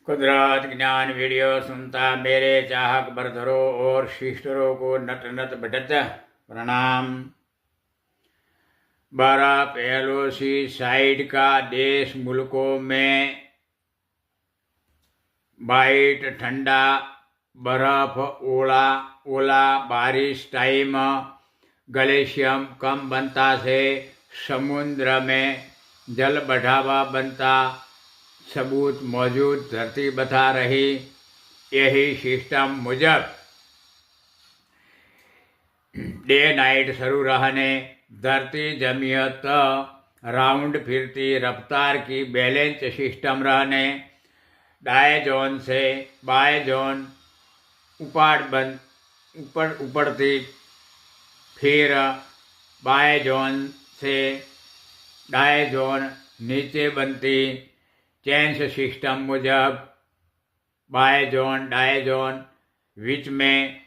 कुदरत ज्ञान वीडियो सुनता मेरे चाहक बरधरों और शिष्टरों को नत नत बटत प्रणाम। बर्फ एलओसी साइड का देश मुल्कों में वाइट ठंडा बर्फ ओला बारिश टाइम ग्लेशियम कम बनता से समुद्र में जल बढ़ावा बनता सबूत मौजूद धरती बता रही। यही सिस्टम मुजब डे नाइट शुरू रहने धरती जमीयत राउंड फिरती रफ्तार की बैलेंस सिस्टम रहने दाएं जोन से बाएं जोन उपड़ती फिर बाएं जोन से दाएं जोन नीचे बनती चेंज सिस्टम मुजब बाएं जोन दाएं जोन बीच में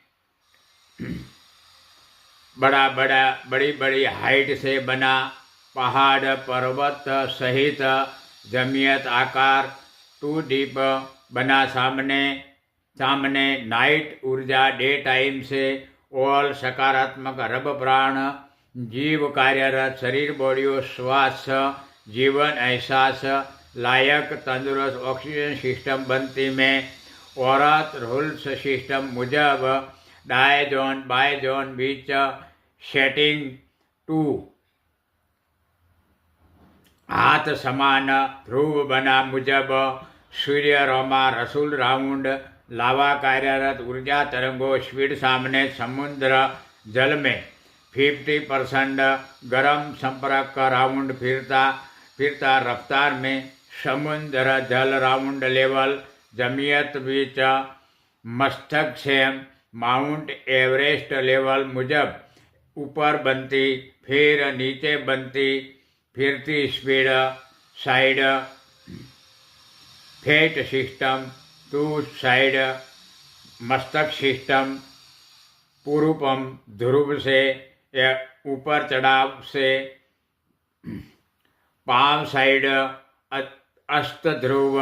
बड़ी बड़ी हाइट से बना पहाड़ पर्वत सहित जमीयत आकार 2 डीप बना सामने नाइट ऊर्जा डे टाइम से ऑल सकारात्मक रब प्राण जीव कार्यरत शरीर बॉडियों श्वास जीवन एहसास लायक तंदुरुस्त ऑक्सीजन सिस्टम बनती में औरत रूल्स सिस्टम मुजब दाएं जोन बाएं जोन बीच सेटिंग 2 हाथ समान ध्रुव बना मुजब सूर्य रोमा रसूल राउंड लावा कार्यरत ऊर्जा तरंगों स्पीड सामने समुद्र जल में 50% गर्म संपर्क राउंड फिरता रफ्तार में समुद्र जल राउंड लेवल जमीयत बीच मस्तक से माउंट एवरेस्ट लेवल मुजब ऊपर बनती फिर नीचे बनती फिरती स्पीड साइड फेट सिस्टम 2 साइड मस्तक सिस्टम पूर्वम ध्रुव से ऊपर चढ़ाव से पाम साइड अस्त ध्रुव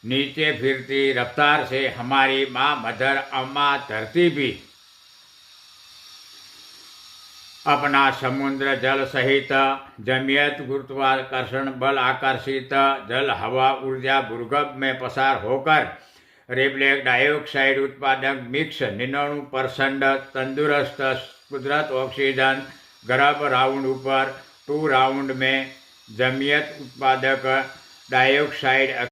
नीचे फिरती रफ्तार से हमारी माँ मदर अम्मा धरती भी अपना समुद्र जल सहित जमीयत गुरुत्वाकर्षण बल आकर्षित जल हवा ऊर्जा भूगर्भ में पसार होकर रिफ्लेक्ट डाइऑक्साइड उत्पादक मिक्स 99% तंदुरुस्त कुदरत ऑक्सीजन गर्भ राउंड ऊपर 2 राउंड में जमीयत उत्पादक डाइऑक्साइड